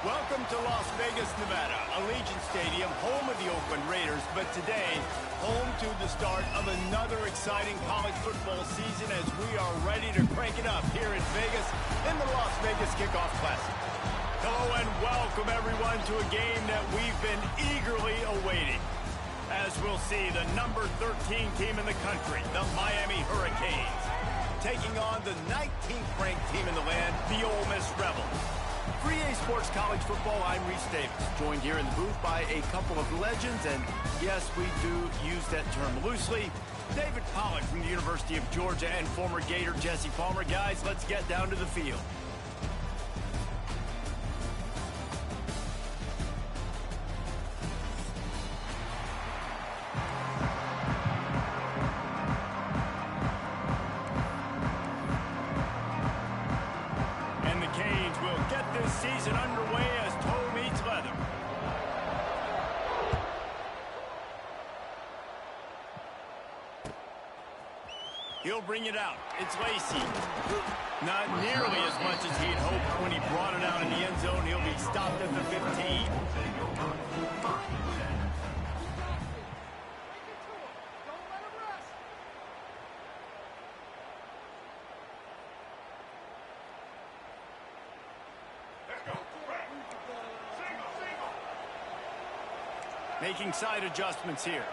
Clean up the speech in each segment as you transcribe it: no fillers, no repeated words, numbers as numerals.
Welcome to Las Vegas, Nevada, Allegiant Stadium, home of the Oakland Raiders, but today, home to the start of another exciting college football season as we are ready to crank it up here in Vegas in the Las Vegas Kickoff Classic. Hello and welcome everyone to a game that we've been eagerly awaiting. As we'll see, the number 13 team in the country, the Miami Hurricanes, taking on the 19th ranked team in the land, the Ole Miss Rebels. For EA Sports College Football, I'm Reese Davis, joined here in the booth by a couple of legends, and yes, we do use that term loosely. David Pollack from the University of Georgia and former Gator Jesse Palmer. Guys, let's get down to the field. Season underway as toe meets leather. He'll bring it out. It's Lacey. Not nearly as much as he'd hoped when he brought it out in the end zone. He'll be stopped at the 15. Making side adjustments here.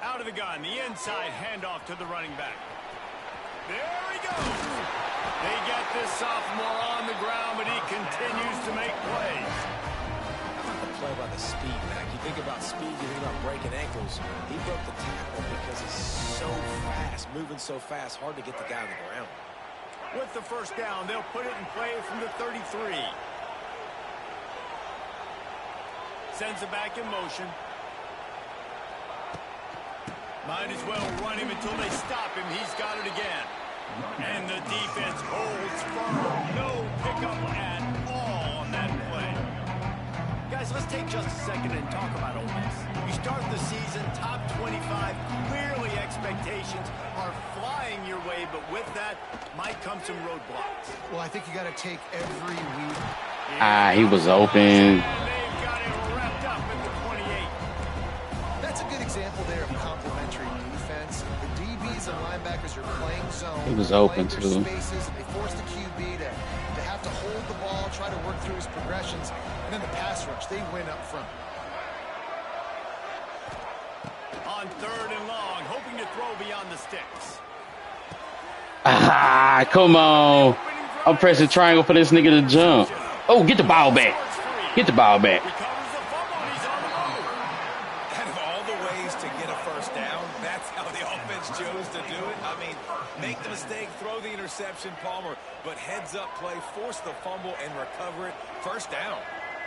Out of the gun, the inside handoff to the running back. There he goes. They get this sophomore on the ground, but he continues to make plays. How about the play by the speed, Mac? You think about speed, you think about breaking ankles. He broke the tackle because he's so fast, moving so fast, hard to get the guy on the ground. With the first down, they'll put it in play from the 33. Sends it back in motion. Might as well run him until they stop him. He's got it again. And the defense holds firm. No pickup at all on that play. Guys, let's take just a second and talk about Ole Miss. You start the season top 25. Clearly expectations are flying your way, but with that might come some roadblocks. Well, I think you got to take every week. He was open. That's a good example there of complementary defense. The DBs and linebackers are playing zone. He was open too. Spaces, and they force the QB to have to hold the ball, try to work through his progressions, and then the pass rush, they win up front. On 3rd and long, hoping to throw beyond the sticks. Come on. I'm pressing triangle for this nigga to jump. Oh, get the ball back. Get the ball back. Make the mistake, throw the interception, Palmer, but heads up play, force the fumble and recover it. First down.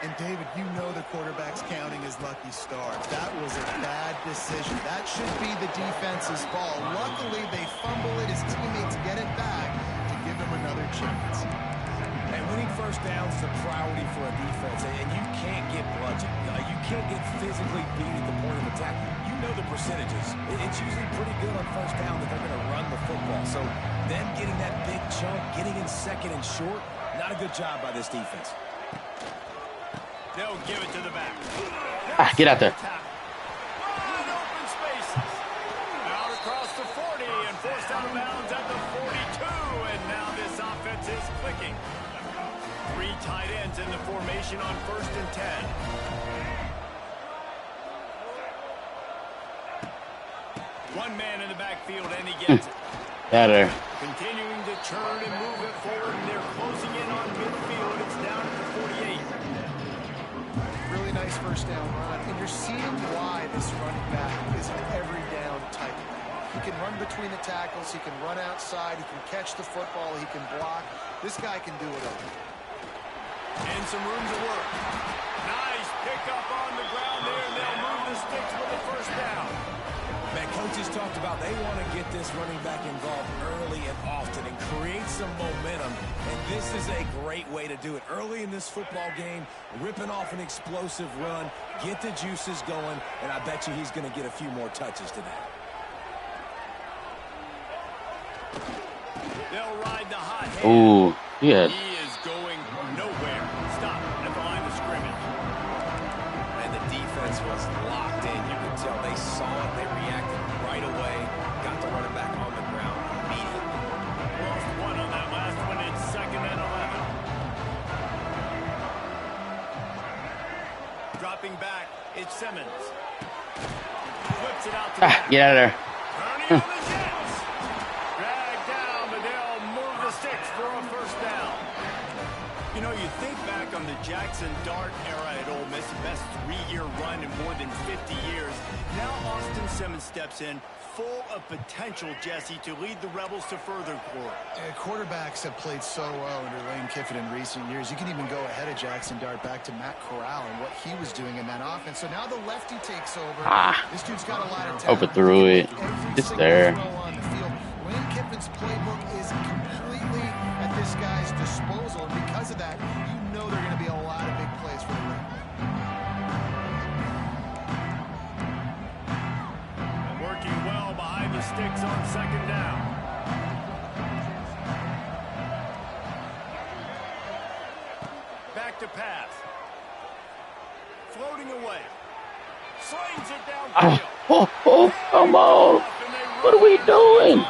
And David, you know the quarterback's counting his lucky stars. That was a bad decision. That should be the defense's ball. Luckily, they fumble it. His teammates get it back to give him another chance. And winning first downs is a priority for a defense, and you can't get bludgeoned. You can't get physically beat at the point of attack. You know the percentages. It's usually pretty good on first down that they're going to run the football. So them getting that big chunk, getting in second and short, not a good job by this defense. They'll give it to the back. Get out there. Open spaces. Out across the 40 and forced out of bounds at the 42. And now this offense is clicking. 3 tight ends in the formation on 1st and 10. One man in the backfield, and he gets it. Better. Continuing to churn and move it forward, and they're closing in on midfield. It's down at the 48. Really nice first down run, and you're seeing why this running back is an every down type. He can run between the tackles, he can run outside, he can catch the football, he can block. This guy can do it all. And some room to work. Nice pickup on the ground there, and they'll move the sticks with the first down. Man, coaches talked about they want to get this running back involved early and often and create some momentum, and this is a great way to do it. Early in this football game, ripping off an explosive run, get the juices going, and I bet you he's going to get a few more touches today. They'll ride the hot hand. Ooh. Yeah. He is going nowhere. Stop at the line of scrimmage. And the defense was locked in. You could tell they saw it. They reacted right away. Got the running back on the ground immediately. Lost one on that last one. It's 2nd and 11. Dropping back, it's Simmons. Flips it out to the Get out of there. Ernie on the Jets. Dragged down, but they'll move the sticks for a first down. You know, you think back on the Jackson Dart era at Ole Miss, the best 3-year run in more than 50 years. Now Austin Simmons steps in, full of potential, Jesse, to lead the Rebels to further glory. Quarterbacks have played so well under Lane Kiffin in recent years. You can even go ahead of Jackson Dart back to Matt Corral and what he was doing in that offense. So now the lefty takes over. This dude's got a lot of talent. Overthrew it. It's there. On the field. Lane Kiffin's playbook is completely at this guy's disposal, and because of that, you know there are going to be a lot of big plays for the Rebels. Working well behind the sticks on 2nd down. Back to pass. Floating away. Slings it downfield. Come on. What are we doing?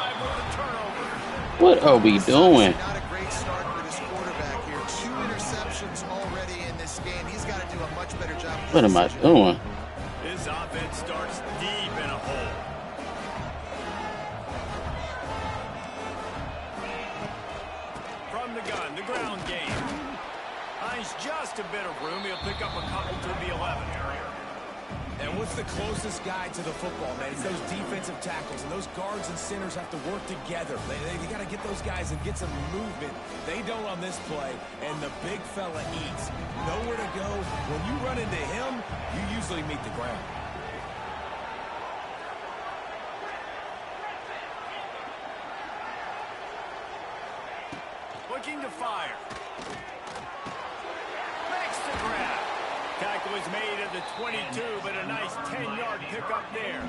What are we doing? Not a great start for this quarterback here. 2 interceptions already in this game. He's got to do a much better job. What am I doing? This offense starts deep in a hole. From the gun, the ground game. Finds just a bit of room. He'll pick up a couple to the 11 area. And what's the closest guy to the football, man? It's those defensive tackles, and those guards and centers have to work together. They got to get those guys and get some movement. They don't on this play, and the big fella eats. Nowhere to go. When you run into him, you usually meet the ground. Looking to fire. Makes the grab. Tackle is made at the 22, but a nice 10-yard pickup there.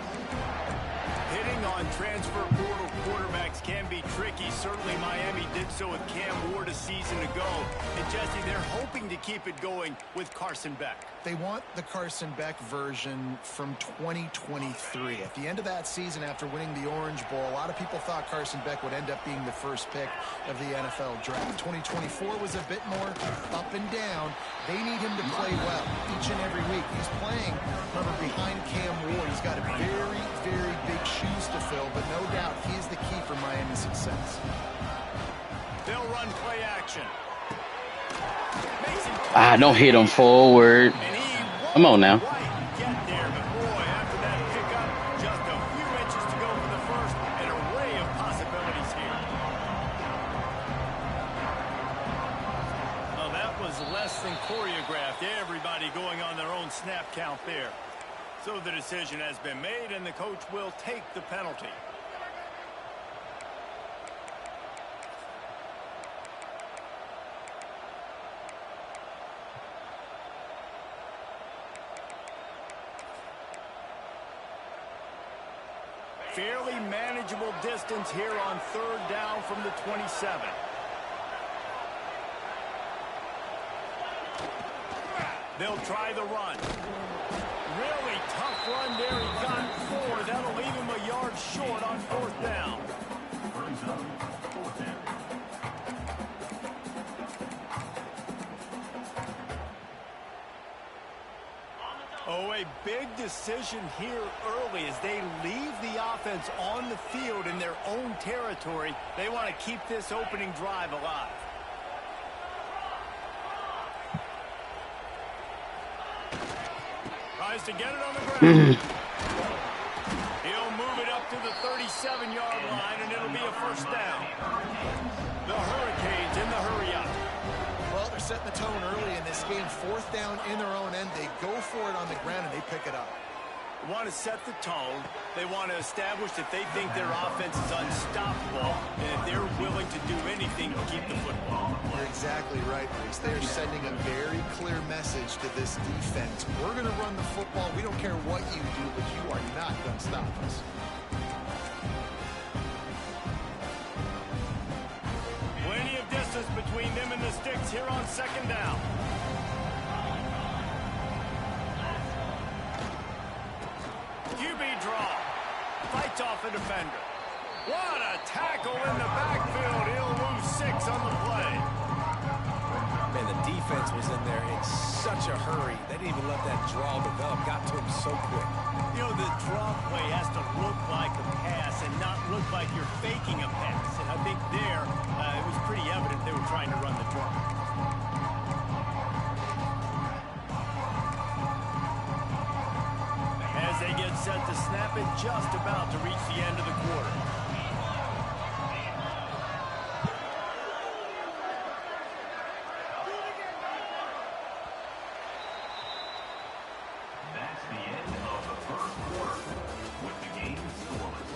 Hitting on transfer portal quarterbacks can be tricky. Certainly Miami did so with Cam Ward a season ago. And Jesse, they're hoping to keep it going with Carson Beck. They want the Carson Beck version from 2023. At the end of that season, after winning the Orange Bowl, a lot of people thought Carson Beck would end up being the first pick of the NFL draft. 2024 was a bit more up and down. They need him to play well each and every week. He's playing, remember, behind Cam Ward. He's got very, very big shoes to fill, but no doubt he's the key for Miami's success. They'll run play action. Don't hit him forward. Come on now. Get there, but boy, after that pickup, just a few inches to go for the first. An array of possibilities here. Well, that was less than choreographed. Everybody going on their own snap count there. So the decision has been made, and the coach will take the penalty. Fairly manageable distance here on 3rd down from the 27. They'll try the run. Really tough run there. He got 4. That'll leave him a yard short on 4th down. Oh, a big decision here early as they leave the offense on the field in their own territory. They want to keep this opening drive alive. Tries to get it on the ground. He'll move it up to the 37-yard line, and it'll be a first down. The Hurricanes in the hurry-up. Well, they're setting the tone early in this game. 4th down in their own end. They go for it on the ground, and they pick it up. They want to set the tone. They want to establish that they think their offense is unstoppable, and that they're willing to do anything to keep the football. You're exactly right, Reese. They are sending a very clear message to this defense. We're going to run the football. We don't care what you do, but you are not going to stop us. Plenty of distance between them here on second down. QB draw. Fights off a defender. What a tackle in the backfield. He'll lose 6 on the play. Man, the defense was in there in such a hurry. They didn't even let that draw develop. Got to him so quick. You know, the draw play has to look like a pass and not look like you're faking a pass. And I think there, it was pretty evident they were trying to run the draw. As they get set to snap it, just about to reach the end of the quarter. That's the end of the first quarter with the game scoreless.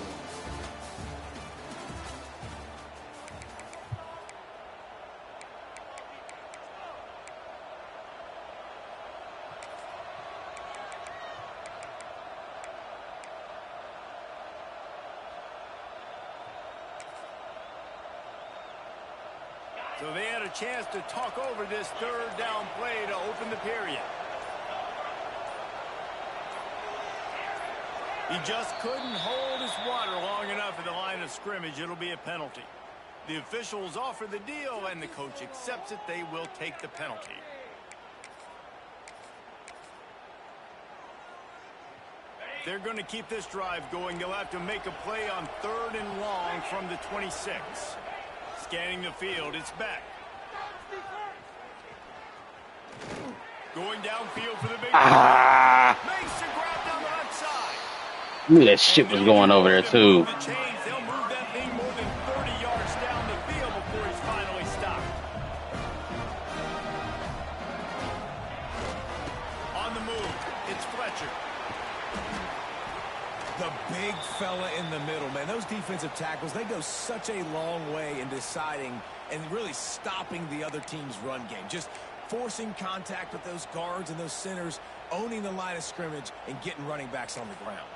So they had a chance to talk over this third down play to open the period. He just couldn't hold his water long enough at the line of scrimmage. It'll be a penalty. The officials offer the deal, and the coach accepts it. They will take the penalty. They're going to keep this drive going. They'll have to make a play on 3rd and long from the 26. Scanning the field, it's back. Going downfield for the big makes the grab down the left side. Look at that shit was going over there too. They'll move that thing more than 30 yards down the field before he's finally stopped. On the move, it's Fletcher. The big fella in the middle, man. Those defensive tackles, they go such a long way in deciding and really stopping the other team's run game. Just forcing contact with those guards and those centers, owning the line of scrimmage, and getting running backs on the ground.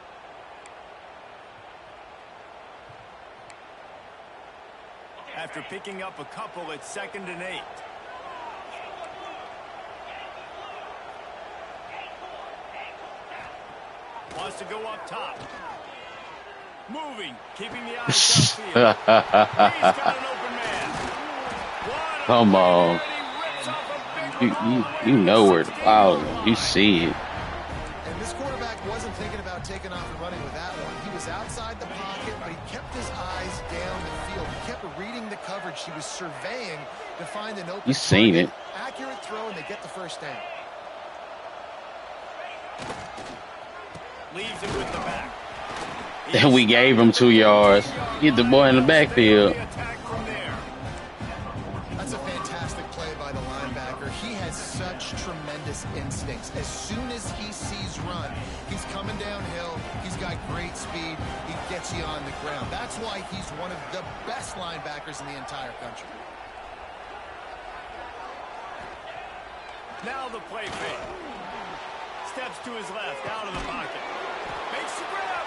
After picking up a couple, it's 2nd and 8. Wants to go up top. Moving, keeping the eyes downfield. He's got an open man. Come on. You know where the ball is. You see it. And this quarterback wasn't thinking about taking off and running with that one. He was outside the pocket, but he kept his eyes down the field. He kept reading the coverage. He was surveying to find an open You seen it. Accurate throw, and they get the first down. Leaves it with the back. And we gave him 2 yards. Get the boy in the backfield. That's a fantastic play by the linebacker. He has such tremendous instincts. As soon as he sees run, he's coming downhill. He's got great speed. He gets you on the ground. That's why he's one of the best linebackers in the entire country. Now the play fake. Steps to his left, out of the pocket. Makes the grab.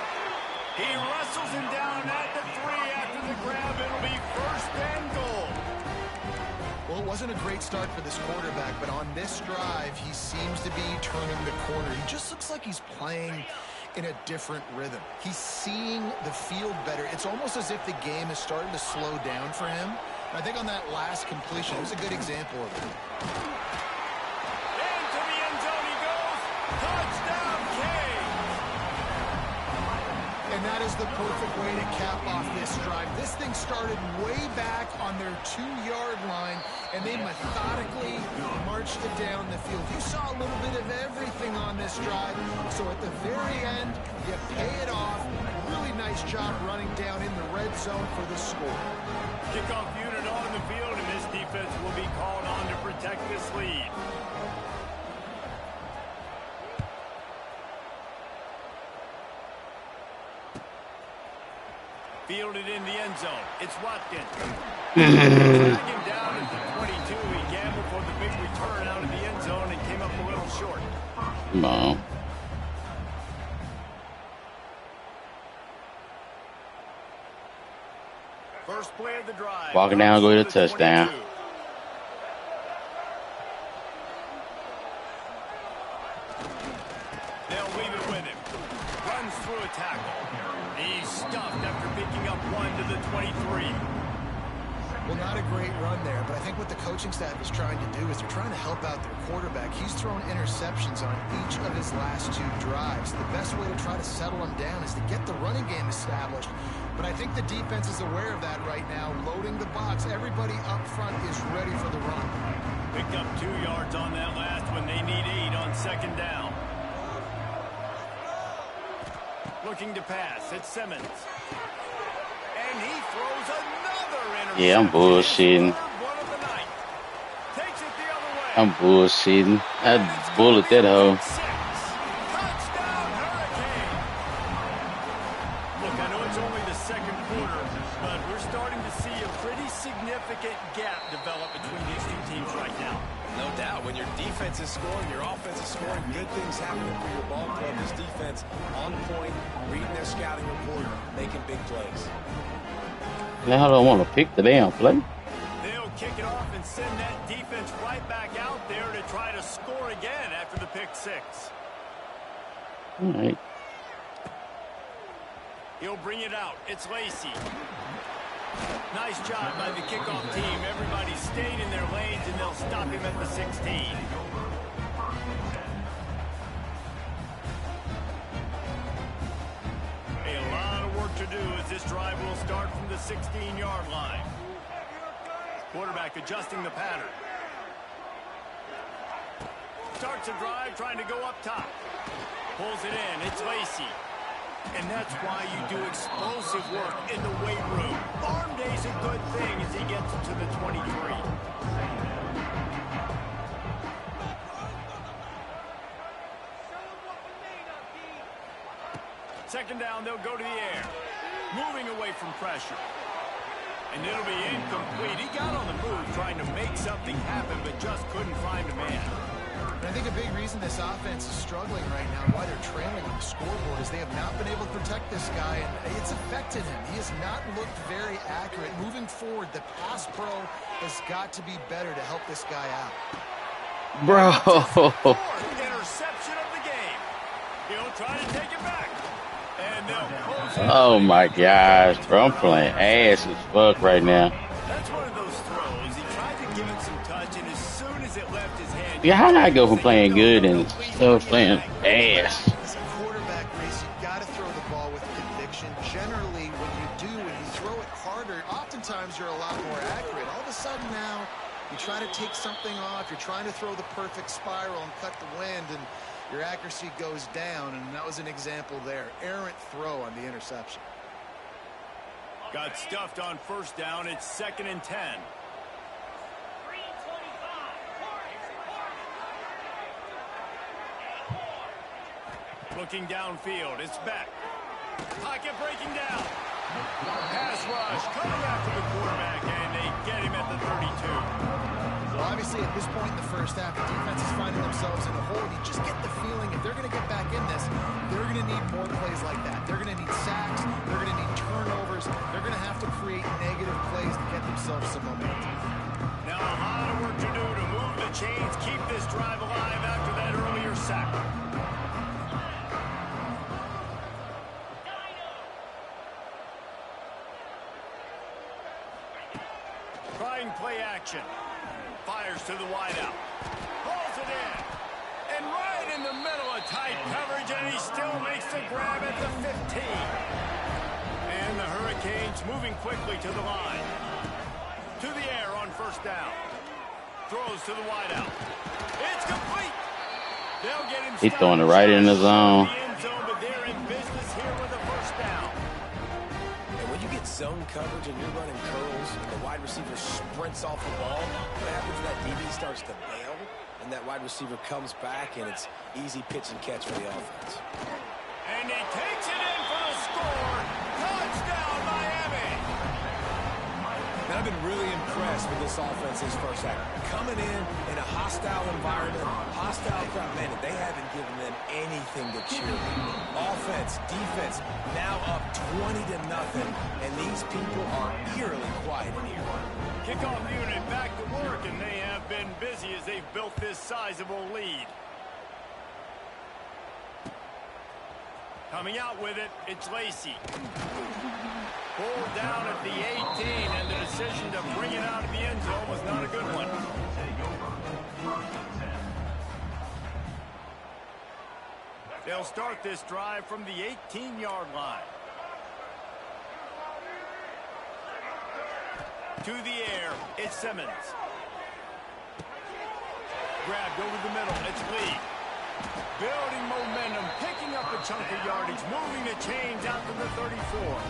He wrestles him down at the 3 after the grab. It'll be 1st and goal. Well, it wasn't a great start for this quarterback, but on this drive, he seems to be turning the corner. He just looks like he's playing in a different rhythm. He's seeing the field better. It's almost as if the game is starting to slow down for him. And I think on that last completion, it was a good example of it. Into the end zone he goes. Touchdown, King. And that is the perfect way to cap off this drive. This thing started way back on their 2-yard line, and they methodically marched it down the field. You saw a little bit of everything on this drive, so at the very end, you pay it off. Really nice job running down in the red zone for the score. Kickoff unit on the field, and this defense will be called on to protect this lead. Fielded in the end zone. It's Watkins. Drag him down at the 22. He gambled for the big return out of the end zone and came up a little short. Come on. First play of the drive. Walking down, go to the touchdown. through a tackle. He's stuffed after picking up one to the 23. Well, not a great run there, but I think what the coaching staff is trying to do is they're trying to help out their quarterback. He's thrown interceptions on each of his last 2 drives. The best way to try to settle him down is to get the running game established. But I think the defense is aware of that right now, loading the box. Everybody up front is ready for the run. Picked up 2 yards on that last one. They need 8 on second down. Looking to pass. It's Simmons. And he throws another interception. Yeah, I'm bullshitting. I'm bullshitting. I bullet that hoe. Touchdown, Hurricane. Look, I know it's only the second quarter, but we're starting to see a pretty significant gap develop between these 2 teams right now. No doubt. When your defense is scoring, your offense is scoring, good things happening for your ball club. This defense on point, reading their scouting report, making big plays. Now I don't want to pick the damn play. They'll kick it off and send that defense right back out there to try to score again after the pick 6. All right. He'll bring it out. It's Lacey. Nice job by the kickoff team. Everybody stayed in their lanes, and they'll stop him at the 16. A lot of work to do as this drive will start from the 16-yard line. Quarterback adjusting the pattern. Starts a drive trying to go up top. Pulls it in. It's Lacey. And that's why you do explosive work in the weight room. Arm day's a good thing as he gets to the 23. Second down, they'll go to the air. Moving away from pressure. And it'll be incomplete. He got on the move trying to make something happen, but just couldn't find a man. And I think a big reason this offense is struggling right now, why they're trailing on the scoreboard, is they have not been able to protect this guy, and it's affected him. He has not looked very accurate. Moving forward, the pass pro has got to be better to help this guy out. Bro. Interception of the game. He'll try to take it back. And they'll close it. Oh my gosh, bro. I'm playing ass as fuck right now. That's one of those throws. He tried to give it some touch, and as soon as it left his hand... Yeah, how did I go from playing good and still playing ass? As a quarterback race, you've got to throw the ball with conviction. Generally, when you do, when you throw it harder, oftentimes you're a lot more accurate. All of a sudden now, you try to take something off, you're trying to throw the perfect spiral and cut the wind, and your accuracy goes down, and that was an example there. Errant throw on the interception. Got stuffed on first down. It's 2nd and 10. Looking downfield. It's Beck. Pocket breaking down. Pass rush. Coming after the quarterback, and they get him at the 32. Well, obviously, at this point in the first half, the defense is finding themselves in a hole. You just get the feeling if they're going to get back in this, they're going to need more plays like that. They're going to need sacks. They're going to need turnovers. They're going to have to create negative plays to get themselves some momentum. Now a lot of work to do to move the chains, keep this drive alive after that earlier sack. Trying play action. Fires to the wideout. Pulls it in. And right in the middle of tight coverage, and he still makes the grab at the 15. And the Hurricanes moving quickly to the line. To the air on first down. Throws to the wideout. It's complete. They'll get him. He's throwing it right in the zone. But they're in business here with a first down. And when you get zone coverage and you're running curls and the wide receiver sprints off the ball, what happens is that DB starts to bail, and that wide receiver comes back, and it's easy pitch and catch for the offense. And he takes it in for the score. Touchdown, Miami. And I've been really impressed with this offense this first half. Coming in a hostile environment, hostile crowd, man, they haven't given them anything to cheer about. Offense, defense, now up 20-0, and these people are eerily quiet in here. Kickoff unit back to work, and they have been busy as they've built this sizable lead. Coming out with it, it's Lacey. Pulled down at the 18, and the decision to bring it out of the end zone was not a good one. They'll start this drive from the 18-yard line. To the air, it's Simmons. Grabbed over the middle, it's Lee. Building momentum, picking up a chunk of yardage, moving the chains out to the 34.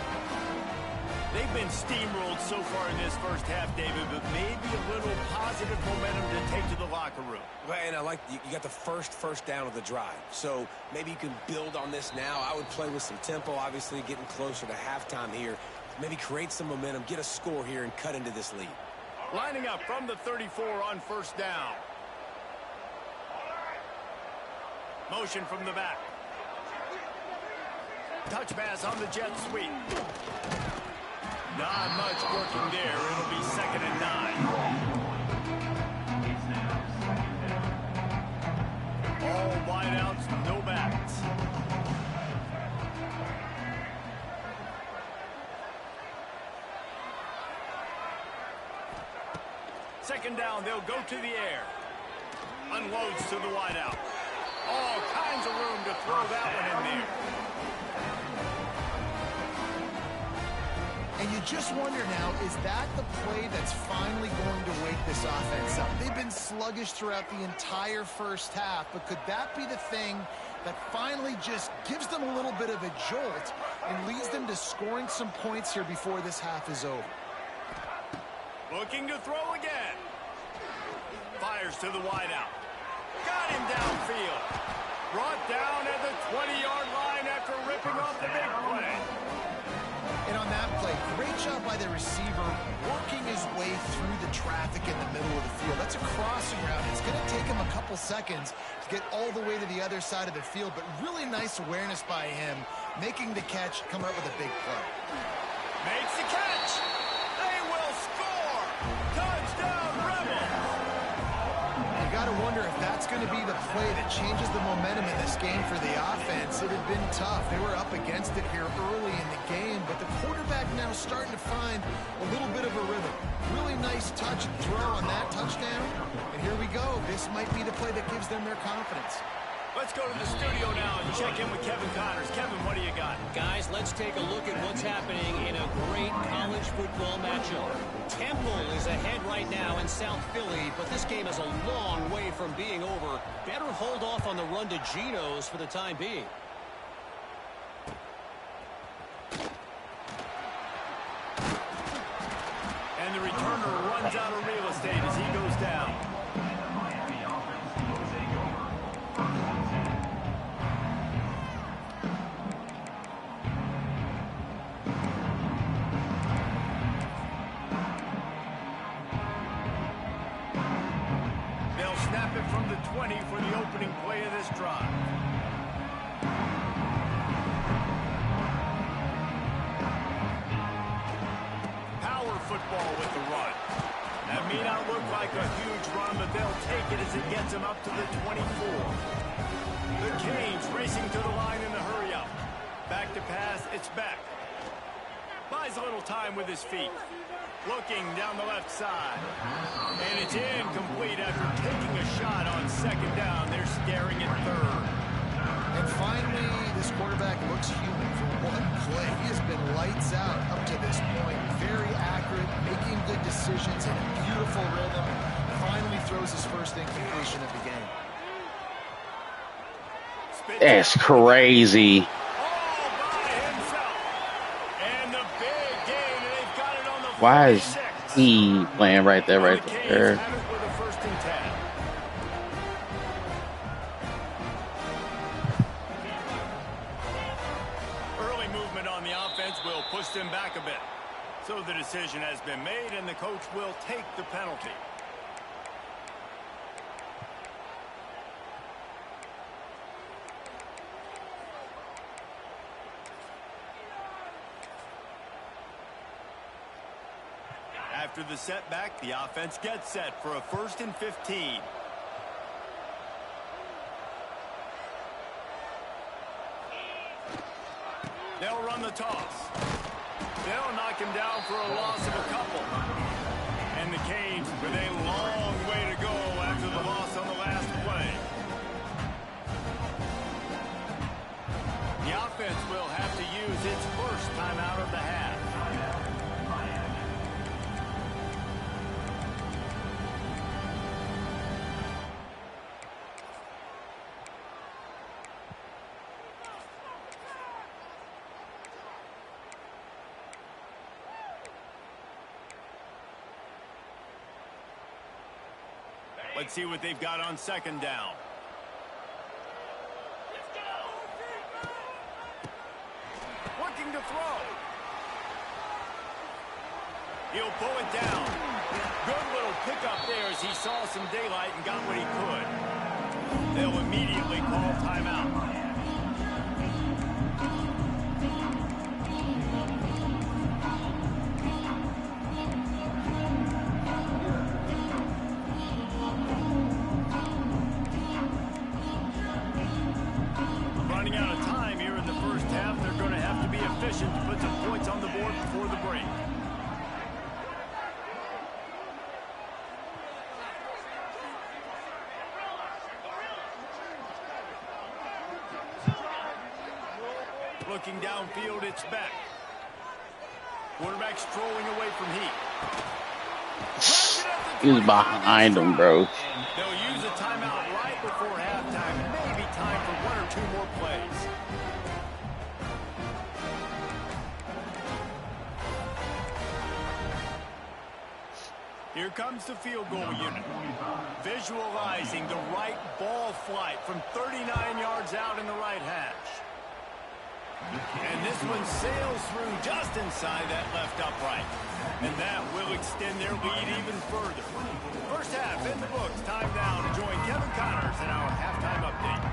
They've been steamrolled so far in this first half, David, but maybe a little positive momentum to take to the locker room. Well, and I like you got the first down of the drive, so maybe you can build on this now. I would play with some tempo, obviously getting closer to halftime here. Maybe create some momentum, get a score here, and cut into this lead. Lining up from the 34 on first down. Motion from the back. Touch pass on the jet sweep. Not much working there. It'll be 2nd and 9. All wideouts, no backs. Second down, they'll go to the air. Unloads to the wideout. All kinds of room to throw that one in there. And you just wonder now, is that the play that's finally going to wake this offense up? They've been sluggish throughout the entire first half, but could that be the thing that finally just gives them a little bit of a jolt and leads them to scoring some points here before this half is over? Looking to throw again. Fires to the wideout. Got him downfield. Brought down at the 20-yard line after ripping off the big play. And on that play, great job by the receiver working his way through the traffic in the middle of the field. That's a crossing route. It's going to take him a couple seconds to get all the way to the other side of the field, but really nice awareness by him, making the catch, come up with a big play. Makes the catch. They will score. Touchdown, Rebels. You got to wonder if that's going to be the play that changes the momentum in this game for the offense. It had been tough. They were up against it here early in the game, but the quarterback now starting to find a little bit of a rhythm. Really nice touch and throw on that touchdown. And here we go. This might be the play that gives them their confidence. Let's go to the studio now and check in with Kevin Connors. Kevin, what do you got? Guys, let's take a look at what's happening in a great college football matchup. Temple is ahead right now in South Philly, but this game is a long way from being over. Better hold off on the run to Geno's for the time being. And the returner runs out of real estate as he goes down. They'll snap it from the 20 for the opening play of this drive. Football with the run. That may not look like a huge run, but they'll take it as it gets them up to the 24. The Canes racing to the line in the hurry up. Back to pass, it's back. Buys a little time with his feet. Looking down the left side. And it's incomplete after taking a shot on second down. They're staring at third. And finally, this quarterback looks human for one play. He has been lights out up to this point. Very accurate, making good decisions in a beautiful rhythm. Finally throws his first incompletion of the game. That's crazy. Why is he playing right there, right there? Early movement on the offense will push them back a bit. So the decision has been made, and the coach will take the penalty. After the setback, the offense gets set for a 1st and 15. They'll run the toss. They'll knock him down for a loss of a couple. And the Canes with a long way to go after the loss on the last play. The offense will have to use its first timeout of the half. Let's see what they've got on second down. Looking to throw. He'll pull it down. Good little pickup there as he saw some daylight and got what he could. They'll immediately call timeout. Running out of time here in the first half. They're going to have to be efficient to put some points on the board before the break. Looking downfield, it's back. Quarterback strolling away from heat. He was behind him, bro. They'll use a timeout right before halftime. Maybe time for one or two more plays. Here comes the field goal unit. Visualizing the right ball flight from 39 yards out in the right hash. And this one sails through just inside that left upright. And that will extend their lead even further. First half in the books. Time now to join Kevin Connors in our halftime update.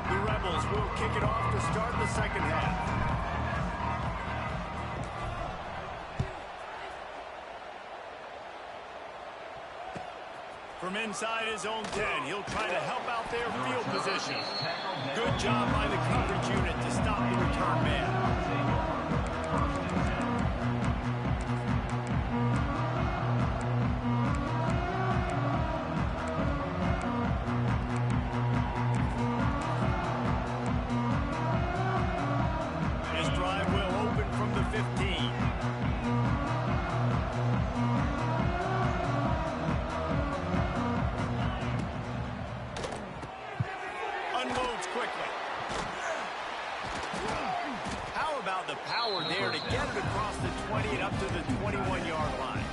The Rebels will kick it off to start the second half. From inside his own 10, he'll try to help out their field position. Good job by the coverage unit to stop the return man. This drive will open from the 15. Unloads quickly. How about the power there to get it across the 20 and up to the 21-yard line?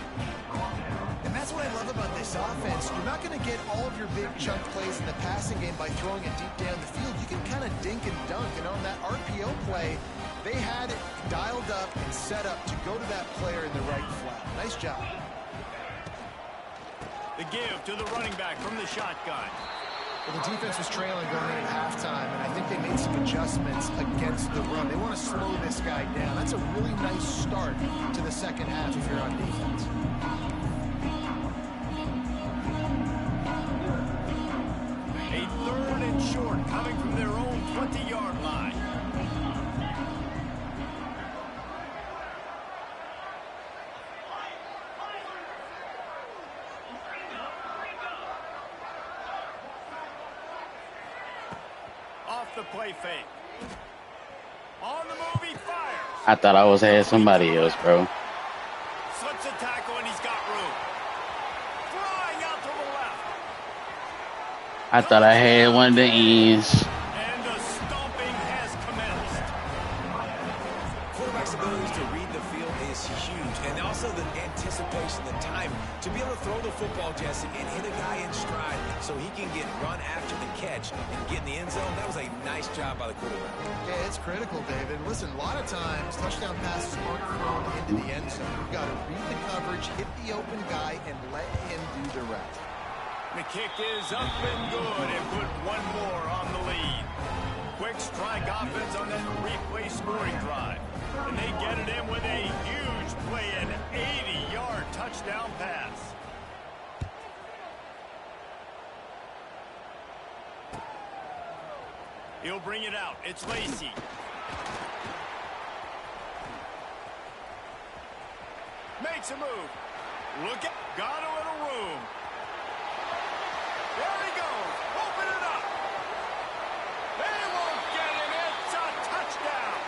And that's what I love about this offense. You're not going to get all of your big chunk plays in the passing game by throwing it deep down the field. You can kind of dink and dunk. And on that RPO play, they had it dialed up and set up to go to that player in the right flat. Nice job. The give to the running back from the shotgun. Well, the defense was trailing going into halftime, and I think they made some adjustments against the run. They want to slow this guy down. That's a really nice start to the second half if you're on defense. A third and short coming from their own 20-yard line. Off the play fake. On the move, he fires. I thought I had somebody else, bro. Slips a tackle, and he's got room. Flying out to the left. I thought I had one of the ends. And the stomping has commenced. Quarterback's ability to read the field is huge, and also the anticipation, the time to be able to throw the football, Jesse, and hit a guy in stride so he can get run after the catch and get in the end zone. That was a nice job by the quarterback. Yeah, it's critical, David. Listen, a lot of times touchdown passes aren't thrown into the end zone. You've got to read the coverage, hit the open guy, and let him do the rest. The kick is up and good, and put one more on the lead. Quick strike offense on that replay scoring drive. And they get it in with a huge play, an 80-yard touchdown pass. He'll bring it out. It's Lacey. Makes a move. Look at, got a little room. There he goes. Open it up. They won't get it. It's a touchdown.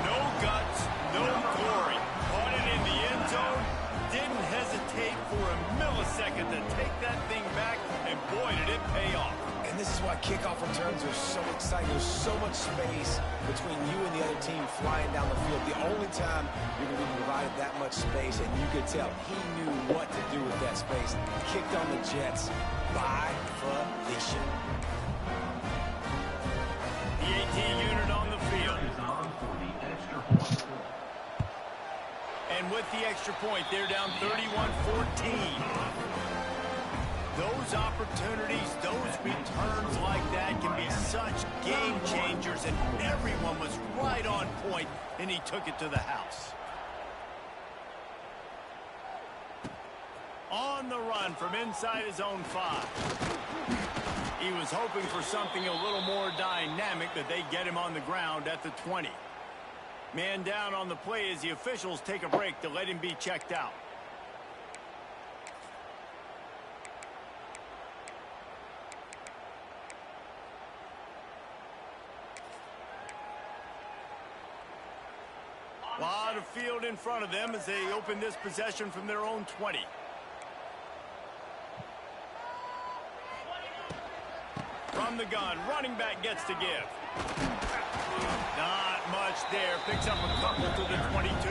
No guts, no glory. Caught it in the end zone. Didn't hesitate for a millisecond to take that thing back, and boy, did it pay off. And this is why kickoff returns are so exciting. There's so much space between you and the other team flying down the field. The only time you're going to be provided that much space, and you could tell he knew what to do with that space. Kicked on the Jets by Felicia. The 18 unit on the field. And with the extra point, they're down 31-14. Those opportunities, those returns like that can be such game changers, and everyone was right on point, and he took it to the house. On the run from inside his own 5. He was hoping for something a little more dynamic, but they get him on the ground at the 20. Man down on the play as the officials take a break to let him be checked out. A lot of field in front of them as they open this possession from their own 20. From the gun, running back gets to give. Not much there. Picks up a couple to the 22.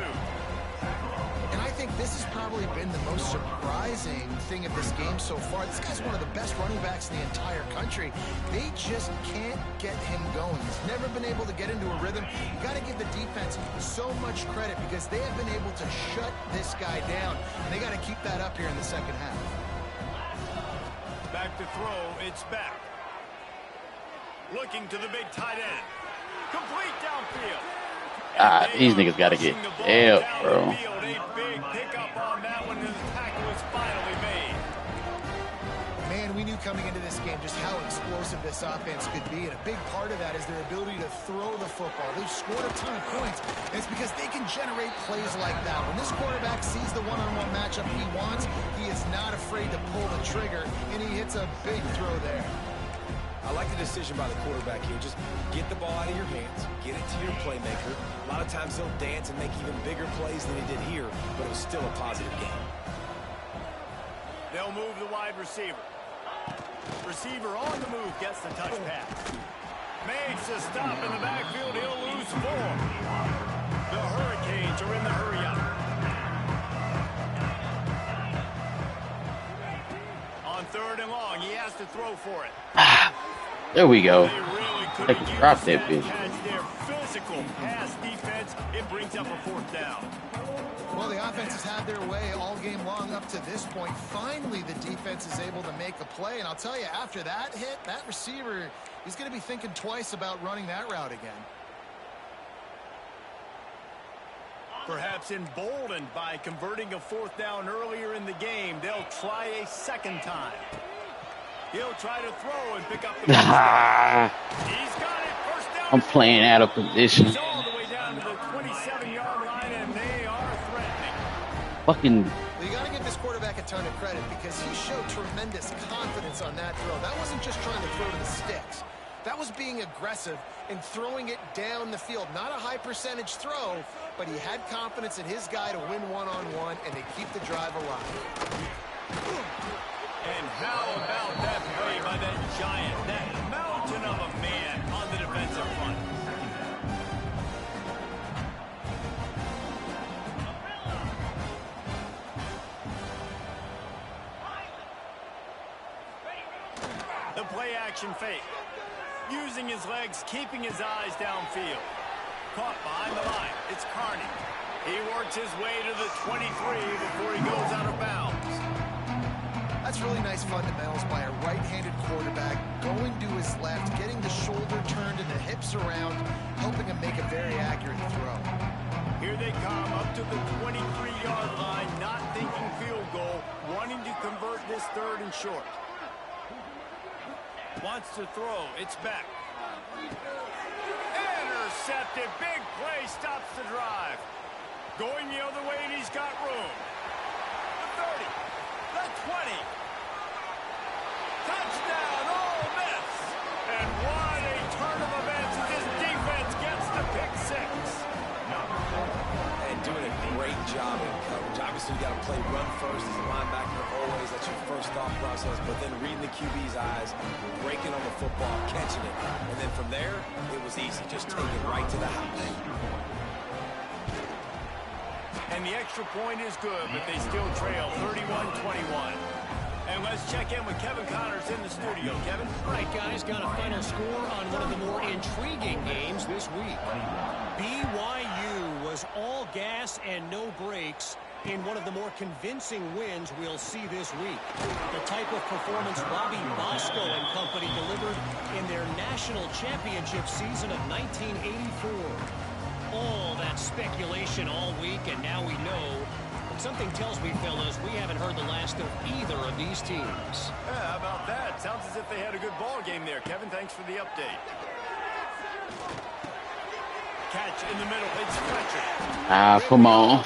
And I think this has probably been the most surprising thing of this game so far. This guy's one of the best running backs in the entire country. They just can't get him going. He's never been able to get into a rhythm. You got to give the defense so much credit because they have been able to shut this guy down. And they got to keep that up here in the second half. Back to throw. It's back. Looking to the big tight end. Complete downfield. These niggas got to get help, bro. A big pickup on that one, and the tackle is finally made. Man, we knew coming into this game just how explosive this offense could be, and a big part of that is their ability to throw the football. They've scored a ton of points, and it's because they can generate plays like that. When this quarterback sees the one-on-one matchup he wants, he is not afraid to pull the trigger, and he hits a big throw there. I like the decision by the quarterback here. Just get the ball out of your hands, get it to your playmaker. A lot of times he'll dance and make even bigger plays than he did here, but it was still a positive game. They'll move the wide receiver. Receiver on the move gets the touch pass. Makes a stop in the backfield. He'll lose 4. The Hurricanes are in the hurry-up. On 3rd and long, he has to throw for it. There we go. They really I couldn't can drop use that bitch. catch. Their physical pass defense, it brings up a 4th down. Well, the offense has had their way all game long up to this point. Finally, the defense is able to make a play. And I'll tell you, after that hit, that receiver, he's going to be thinking twice about running that route again. Perhaps emboldened by converting a 4th down earlier in the game, they'll try a 2nd time. He'll try to throw and pick up the He's got it. 1st down. I'm playing out of position. He's all the way down to the 27-yard line, and they are threatening. Fucking. Well, you got to give this quarterback a ton of credit because he showed tremendous confidence on that throw. That wasn't just trying to throw to the sticks. That was being aggressive and throwing it down the field. Not a high percentage throw, but he had confidence in his guy to win one-on-one and to keep the drive alive. And how about that play by that giant, that mountain of a man on the defensive front? The play action fake. Using his legs, keeping his eyes downfield. Caught behind the line. It's Carney. He works his way to the 23 before he goes out of bounds. That's really nice fundamentals by a right-handed quarterback, going to his left, getting the shoulder turned and the hips around, helping him make a very accurate throw. Here they come up to the 23-yard line, not thinking field goal, wanting to convert this 3rd and short. Wants to throw. It's back. Intercepted. Big play. Stops the drive. Going the other way, and he's got room. The 30. The 20. Touchdown, Ole Miss. And what a turn of events as his defense gets the pick six. And doing a great job in coverage. Obviously, you got to play run first as a linebacker always. That's your first thought process. But then reading the QB's eyes, breaking on the football, catching it. And then from there, it was easy. Just take it right to the house. And the extra point is good, but they still trail 31-21. And let's check in with Kevin Connors in the studio. Kevin? All right, guys, got a final score on one of the more intriguing games this week. BYU was all gas and no brakes in one of the more convincing wins we'll see this week. The type of performance Bobby Bosco and company delivered in their national championship season of 1984. All that speculation all week, and now we know. But something tells me, fellas, we haven't heard the last of either of these teams. Yeah, how about that? Sounds as if they had a good ball game there. Kevin, thanks for the update. Catch in the middle. It's Fletcher. Ah, come on.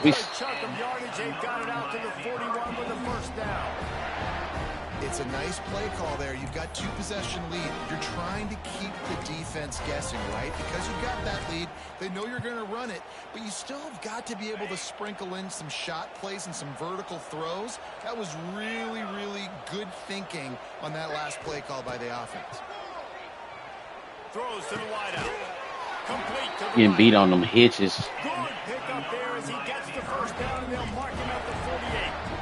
Good chunk of yardage. They've got it out to the 41 with a first down. It's a nice play call there. You've got 2-possession lead. You're trying to keep the defense guessing, right? Because you've got that lead. They know you're going to run it, but you still have got to be able to sprinkle in some shot plays and some vertical throws. That was really, really good thinking on that last play call by the offense. Throws to the wideout. Complete to the Getting beat on them hitches. Good pickup there as he gets the first down, and they'll mark him at the 48.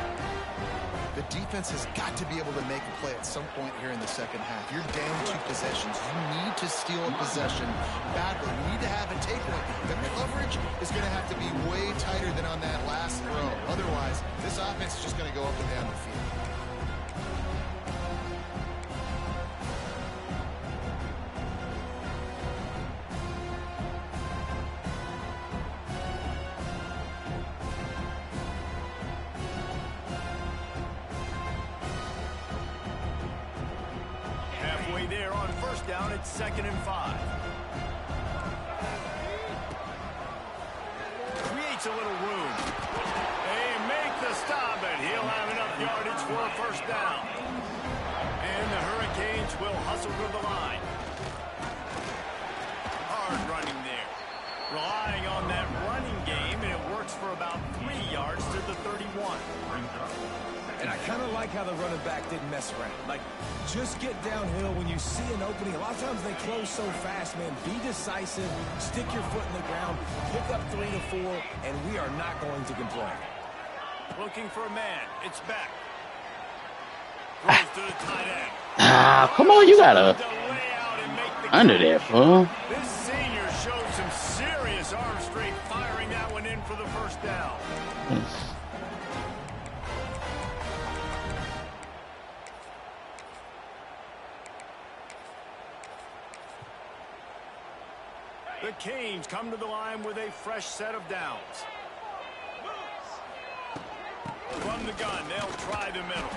The defense has got to be able to make a play at some point here in the second half. You're down 2 possessions. You need to steal a possession badly. You need to have a takeaway. The coverage is going to have to be way tighter than on that last throw. Otherwise, this offense is just going to go up and down the field. There on first down, it's 2nd and 5. Creates a little room. They make the stop, but he'll have enough yardage for a first down. And the Hurricanes will hustle to the line. Hard running there. Relying on that running game, and it works for about 3 yards to the 31. And I kind of like how the running back didn't mess around. Like, just get downhill when you see an opening. A lot of times they close so fast, man. Be decisive, stick your foot in the ground, pick up 3 to 4, and we are not going to complain. Looking for a man. It's back. Throws to the tight end. Ah, come on, you gotta under there, fool. This senior showed some serious arm strength, firing that one in for the first down. The Canes come to the line with a fresh set of downs. From the gun, they'll try the middle.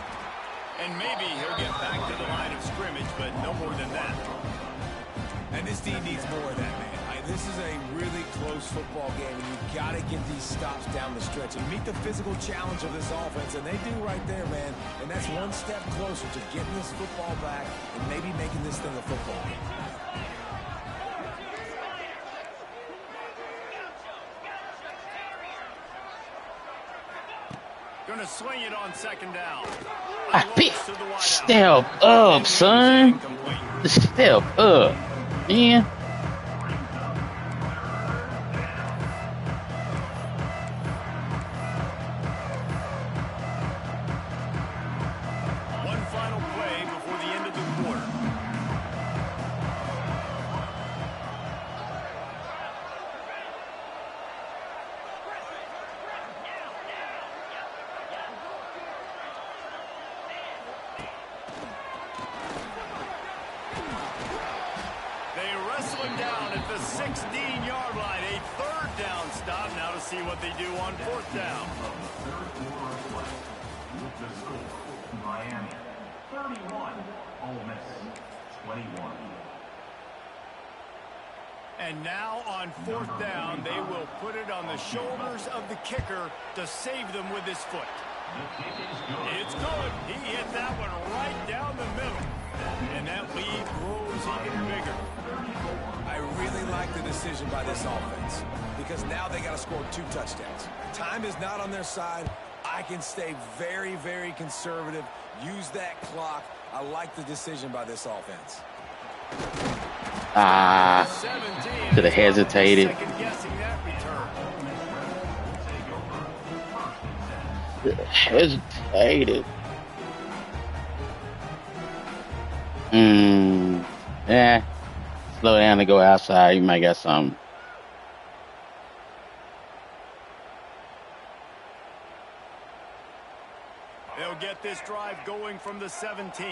And maybe he'll get back to the line of scrimmage, but no more than that. And this team needs more of that, man. This is a really close football game, and you've got to get these stops down the stretch and meet the physical challenge of this offense, and they do right there, man. And that's one step closer to getting this football back and maybe making this thing a football game. Gonna swing it on 2nd down. Step up, son. Step up, man. One final play before the end of the quarter. Wrestling down at the 16-yard line. A 3rd down stop. Now to see what they do on 4th down. Miami 31, Ole Miss 21. And now on 4th down, they will put it on the shoulders of the kicker to save them with his foot. The kick is good. It's good. He hit that one right down the middle. And that lead grows even bigger. I really like the decision by this offense because now they got to score 2 touchdowns. Time is not on their side. I can stay very, very conservative. Use that clock. I like the decision by this offense. Should have hesitated. Second-guessing that return. Hesitated. Yeah. Slow down to go outside. You might got something. They'll get this drive going from the 17.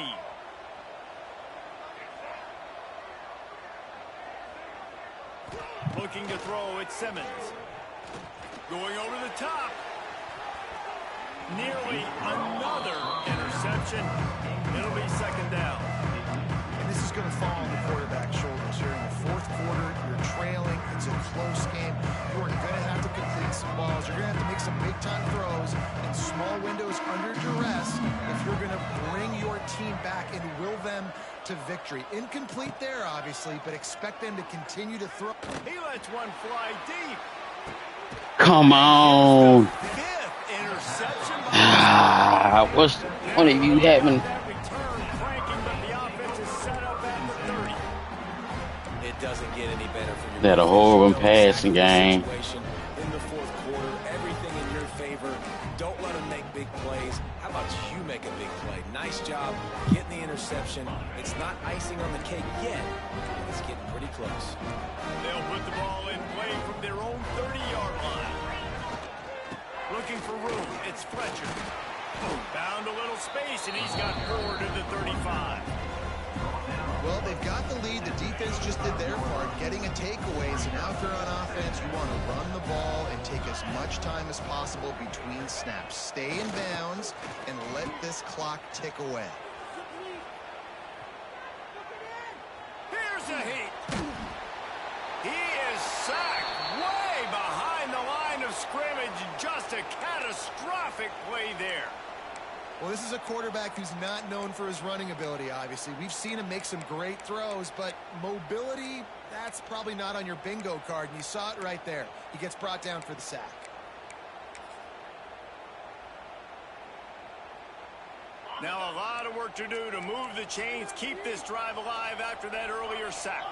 Looking to throw, it's Simmons. Going over the top. Nearly another interception. It'll be second down. And this is going to fall on the quarterback's shoulders here in the 4th quarter. You're trailing. It's a close game. You are going to have to complete some balls. You're going to have to make some big-time throws in small windows under duress if you're going to bring your team back and will them to victory. Incomplete there, obviously, but expect them to continue to throw. He lets one fly deep. Come on. 5th interception. What's one of you having? That return cranking, but the offense is set up at the 30. It doesn't get any better from your That a horrible passing game. situation in the 4th quarter. Everything in your favor. Don't let them make big plays. How about you make a big play? Nice job getting the interception. It's not icing on the cake yet, but it's getting pretty close. They'll put the ball in play from their own 30-yard line. Looking for room. It's Fletcher. Found a little space, and he's got 4 to the 35. Well, they've got the lead. The defense just did their part, getting a takeaway. So now if you're on offense, you want to run the ball and take as much time as possible between snaps. Stay in bounds and let this clock tick away. Here's a hit. He is sacked way behind the line of scrimmage. Just a catastrophic play there. Well, this is a quarterback who's not known for his running ability, obviously. We've seen him make some great throws, but mobility, that's probably not on your bingo card, and you saw it right there. He gets brought down for the sack. Now a lot of work to do to move the chains, keep this drive alive after that earlier sack.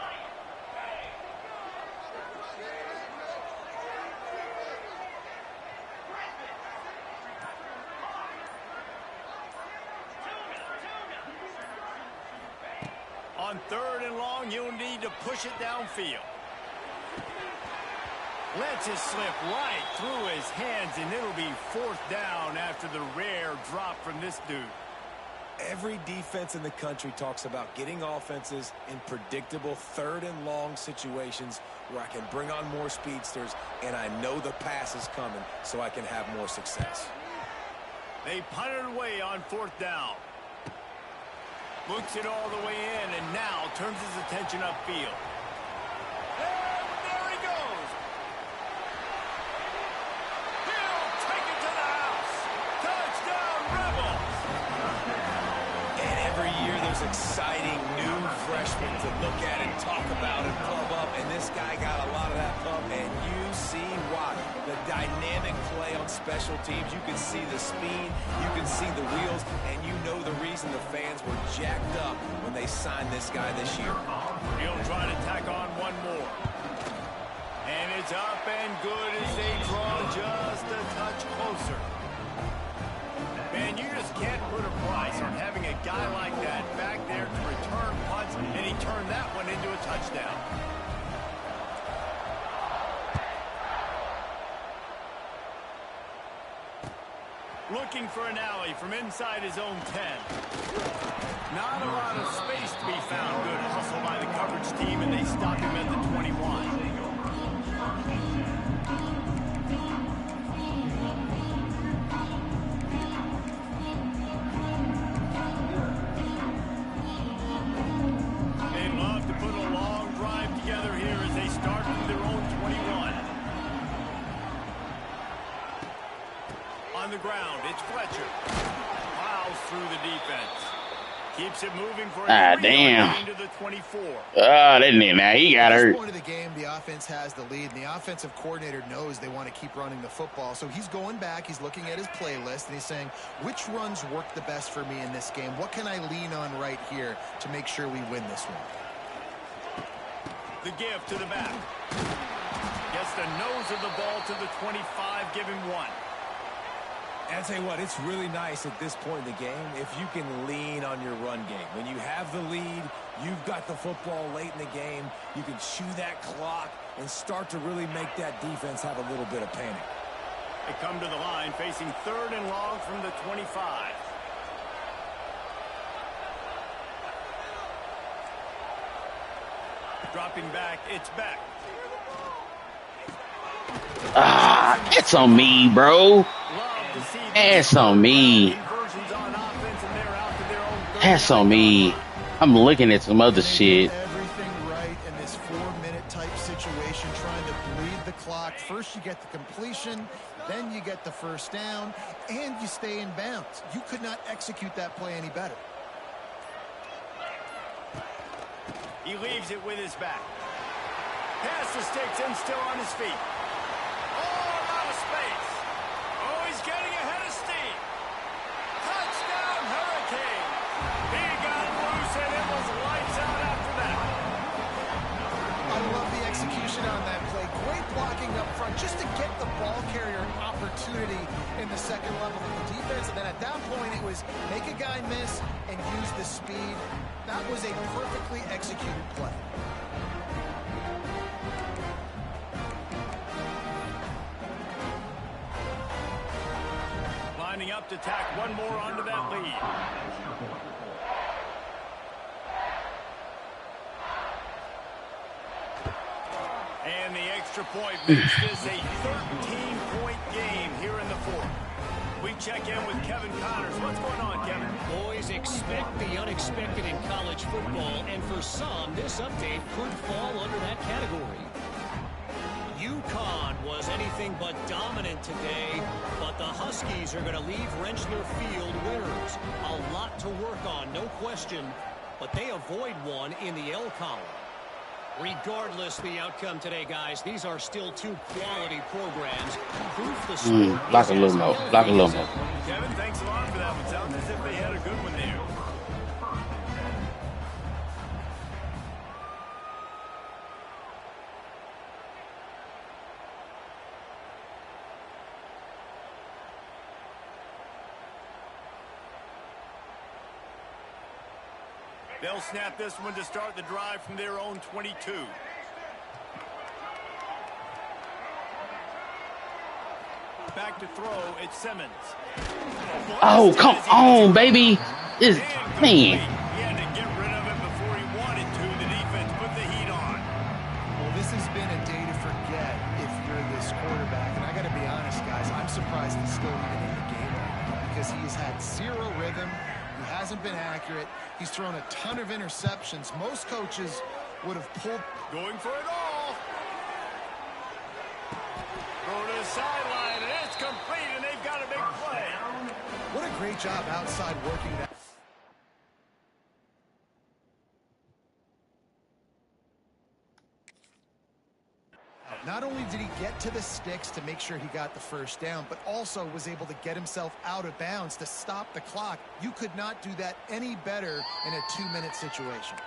On 3rd and long, you'll need to push it downfield. Lets it slip right through his hands, and it'll be 4th down after the rare drop from this dude. Every defense in the country talks about getting offenses in predictable 3rd and long situations where I can bring on more speedsters and I know the pass is coming so I can have more success. They punted away on 4th down. Looks it all the way in, and now turns his attention upfield. And there he goes. He'll take it to the house. Touchdown, Rebels. And every year there's exciting new freshmen to look at and talk about and club up, and this guy got a lot of that pump, and you see why. The dynamic play on special teams, you can see the speed, you can see the wheels, and you know the reason the fans were jacked up when they signed this guy this year. He'll try to tack on one more. And it's up and good as they draw just a touch closer. Man, you just can't put a price on having a guy like that back there to return punts, and he turned that one into a touchdown. Looking for an alley from inside his own 10. Not a lot of space to be found. Good hustle by the coverage team, and they stop him at the 21. on the ground. It's Fletcher. Plows through the defense. Keeps it moving for damn. to the 24. Now he got At this hurt. point of the game, the offense has the lead, and the offensive coordinator knows they want to keep running the football. So he's going back, he's looking at his playlist, and he's saying, which runs work the best for me in this game? What can I lean on right here to make sure we win this one? The give to the back. Gets the nose of the ball to the 25, giving 1. And I tell you what, it's really nice at this point in the game if you can lean on your run game. When you have the lead, you've got the football late in the game, you can chew that clock and start to really make that defense have a little bit of panic. They come to the line facing 3rd and long from the 25. Dropping back, it's back. It's on me, bro. That's on me. That's on me. I'm looking at some other shit. Everything right in this 4-minute type situation, trying to bleed the clock. First you get the completion, then you get the first down, and you stay in bounds. You could not execute that play any better. He leaves it with his back. Pass the sticks and still on his feet. Oh, out of space. Oh, he's getting ahead of steam. Touchdown, Hurricane. He got loose, and it was lights out after that. I love the execution on that play. Great blocking up front just to get the ball carrier an opportunity in the second level of the defense. And then at that point, it was make a guy miss and use the speed. That was a perfectly executed play. Lining up to tack one more onto that lead. And the extra point makes this a 13-point game here in the 4th. We check in with Kevin Connors. What's going on, Kevin? Boys, expect the unexpected in college football, and for some, this update could fall under that category. UConn was anything but dominant today, but the Huskies are going to leave Rentschler Field winners. A lot to work on, no question, but they avoid one in the L column. Regardless the outcome today, guys, these are still 2 quality programs. Proof the sport Block a little more. Block a little more. Kevin, thanks a lot for that one. Sounds as if they had a good one there. They'll snap this one to start the drive from their own 22. Back to throw, it's Simmons. Oh, come on, baby. This man. He had to get rid of it before he wanted to. The defense put the heat on. Well, this has been a day to forget if you're this quarterback. And I got to be honest, guys, I'm surprised he's still even in the game because he's had 0 rhythm. He hasn't been accurate. He's thrown a ton of interceptions. Most coaches would have pulled. Going for it all. Throw to the sideline, and it's complete, and they've got a big play. What a great job outside working that. Not only did he get to the sticks to make sure he got the first down, but also was able to get himself out of bounds to stop the clock. You could not do that any better in a 2-minute situation.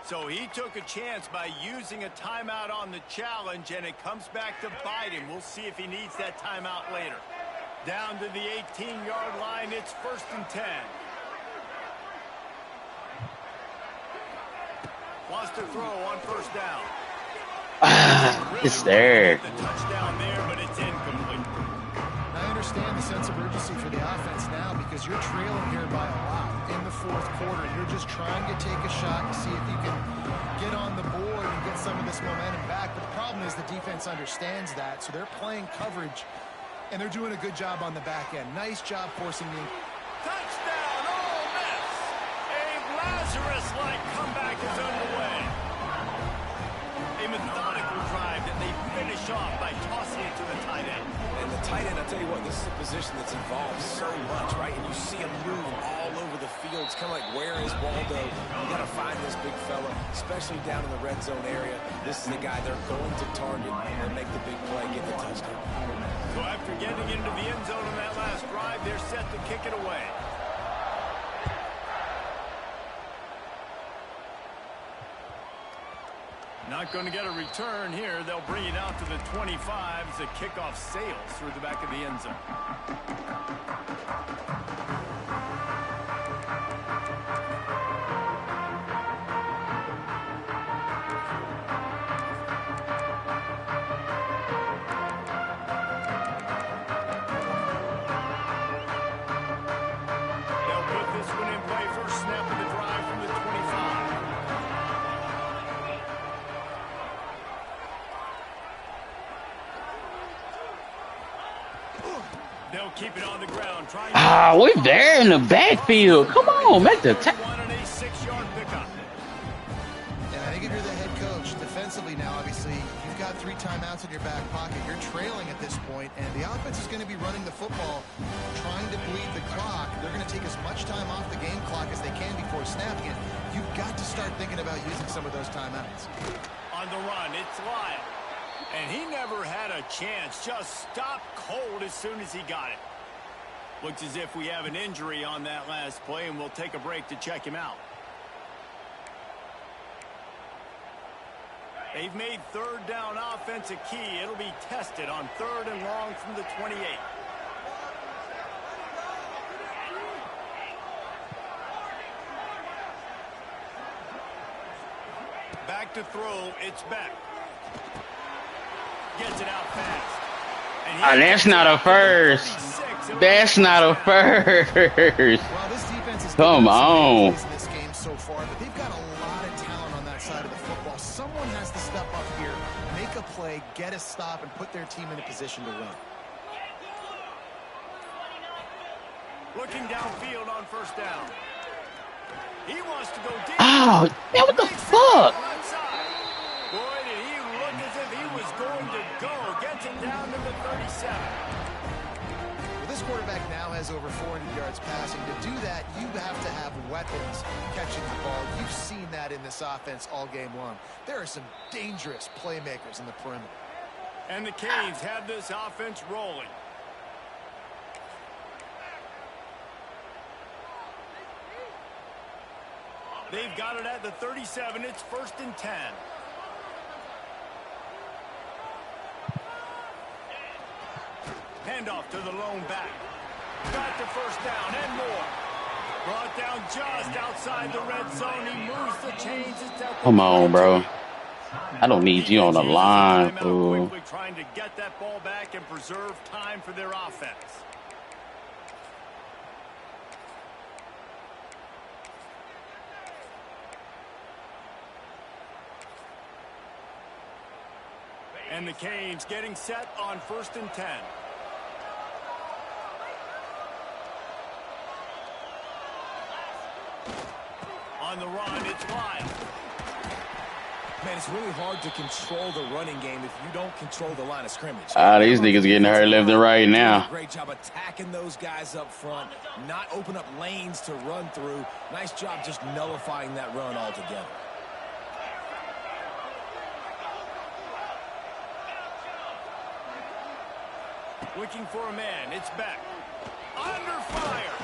So he took a chance by using a timeout on the challenge, and it comes back to bite him. We'll see if he needs that timeout later. Down to the 18-yard line, it's 1st and 10. Wants to throw on 1st down. It's there. The touchdown there, but it's incomplete. I understand the sense of urgency for the offense now because you're trailing here by a lot in the 4th quarter. You're just trying to take a shot to see if you can get on the board and get some of this momentum back. But the problem is the defense understands that, so they're playing coverage, and they're doing a good job on the back end. Nice job forcing the... Touchdown, Ole Miss! A Lazarus-like comeback is underway. A methodical drive that they finish off by tossing it to the tight end. And the tight end, I'll tell you what, this is a position that's involved so much, right? And you see him move all over the field. It's kind of like, where is Waldo? You got to find this big fella, especially down in the red zone area. This is the guy they're going to target and make the big play, get the touchdown. So after getting into the end zone on that last drive, they're set to kick it away. Not going to get a return here. They'll bring it out to the 25 as the kickoff sails through the back of the end zone. They'll put this one in play. First snap of the drive from the 25. They'll keep it on the ground. We're there in the backfield. Come on, make the tackle. On a 6-yard pickup. And I think if you're the head coach, defensively now, obviously, you've got 3 timeouts in your back pocket. You're trailing at this point, and the offense is going to be running the football, trying to bleed the clock. They're going to take as much time off the game clock as they can before snapping it. You've got to start thinking about using some of those timeouts. On the run, it's Lyle. And he never had a chance. Just stopped cold as soon as he got it. Looks as if we have an injury on that last play, and we'll take a break to check him out. They've made third down offense a key. It'll be tested on 3rd and long from the 28. Back to throw. It's back. Gets it out fast. That's not a first. That's not a first. Well, this defense is Come on. in this game so far, but they've got a lot of talent on that side of the football. Someone has to step up here, make a play, get a stop, and put their team in a position to win. Looking downfield on first down. He wants to go deep. Oh, man, what the fuck? Boy, did he look as if he was going to go. Gets it down to the 37. Well, this quarterback now has over 400 yards passing. To do that, you have to have weapons catching the ball. You've seen that in this offense all game long. There are some dangerous playmakers in the perimeter. And the Canes have this offense rolling. They've got it at the 37. It's 1st and 10. Handoff to the lone back. Got the first down and more. Brought down just outside the red zone. He moves the chains. Come on, bro. I don't need you on the line, fool. Quickly trying to get that ball back and preserve time for their offense. And the Canes getting set on 1st and 10. On the run, it's Lyle. Man, it's really hard to control the running game if you don't control the line of scrimmage. These niggas getting hurt left and right now. Great job attacking those guys up front, not open up lanes to run through. Nice job just nullifying that run altogether. Looking for a man. It's back. Under fire.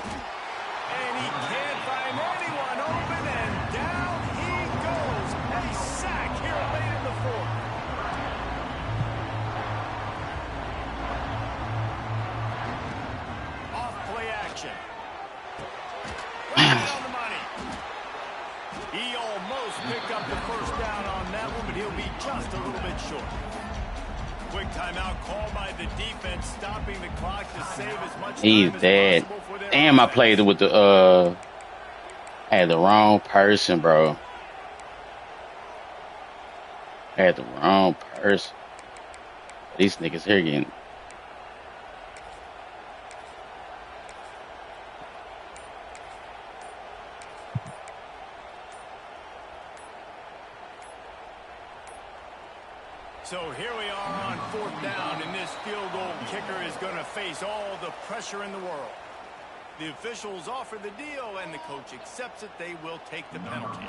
And he can't find anyone open, and down he goes. A sack here late in the 4th. Off play action. Right on the money. He almost picked up the first down on that one, but he'll be just a little bit short. Quick timeout called by the defense, stopping the clock to save as much He's time as dead. possible for their Damn, I offense. played with the had the wrong person, bro. Had the wrong person. These niggas here getting. So here we are on 4th down, and this field goal kicker is going to face all the pressure in the world. The officials offer the deal, and the coach accepts it. They will take the penalty.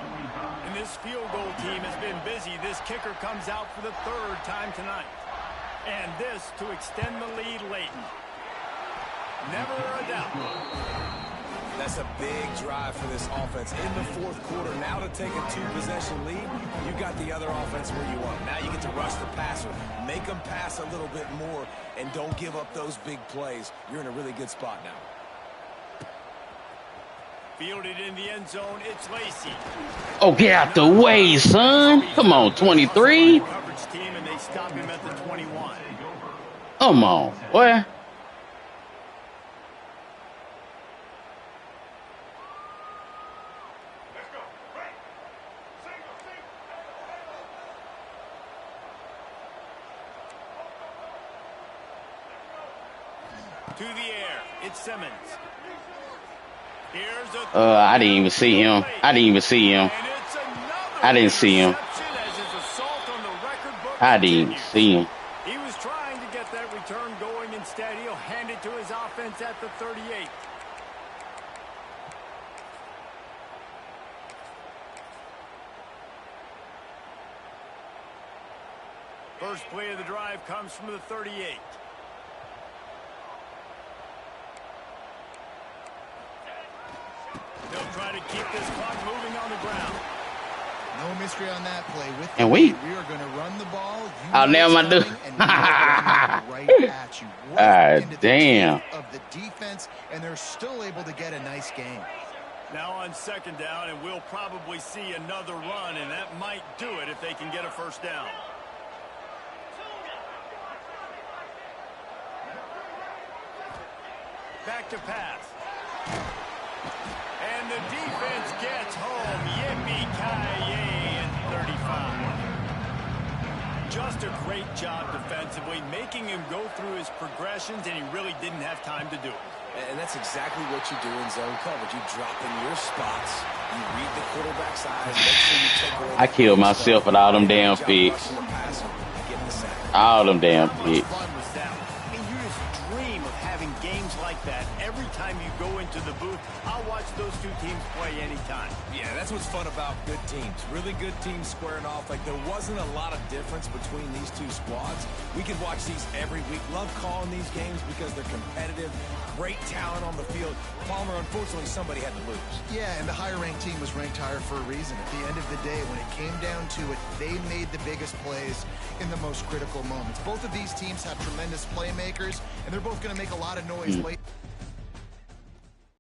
And this field goal team has been busy. This kicker comes out for the 3rd time tonight. And this to extend the lead late. Never a doubt. That's a big drive for this offense in the 4th quarter. Now to take a 2-possession lead, you got the other offense where you want. Now you get to rush the passer, make them pass a little bit more, and don't give up those big plays. You're in a really good spot now. Fielded in the end zone, it's Lacey. Oh, get out the way, son. Come on, 23. Coverage team, and they stop him at the 21. Come on, boy. To the air, it's Simmons. Here's a I didn't even see him. I didn't even see him. I didn't see him. I didn't even see him. He was trying to get that return going. Instead, he'll hand it to his offense at the 38. First play of the drive comes from the 38. They'll try to keep this clock moving on the ground. No mystery on that play. With And we are going to run the ball. Oh, now my dude. Right at you. Damn. Of the defense, and they're still able to get a nice game. Now on 2nd down, and we'll probably see another run, and that might do it if they can get a 1st down. Back to pass. And the defense gets home. Yippee-ki-yay at 35. Just a great job defensively, making him go through his progressions, and he really didn't have time to do it. And that's exactly what you do in zone coverage. You drop in your spots. You read the quarterback's eyes. Make sure you take away. I killed myself with all them damn picks. All them damn picks. Fun was that. I mean, you just dream of having games like that every time you go into the booth. I'll watch those two teams play anytime. Yeah, that's what's fun about good teams. Really good teams squaring off. Like, there wasn't a lot of difference between these two squads. We could watch these every week. Love calling these games because they're competitive. Great talent on the field. Palmer, unfortunately, somebody had to lose. Yeah, and the higher-ranked team was ranked higher for a reason. At the end of the day, when it came down to it, they made the biggest plays in the most critical moments. Both of these teams have tremendous playmakers, and they're both going to make a lot of noise late.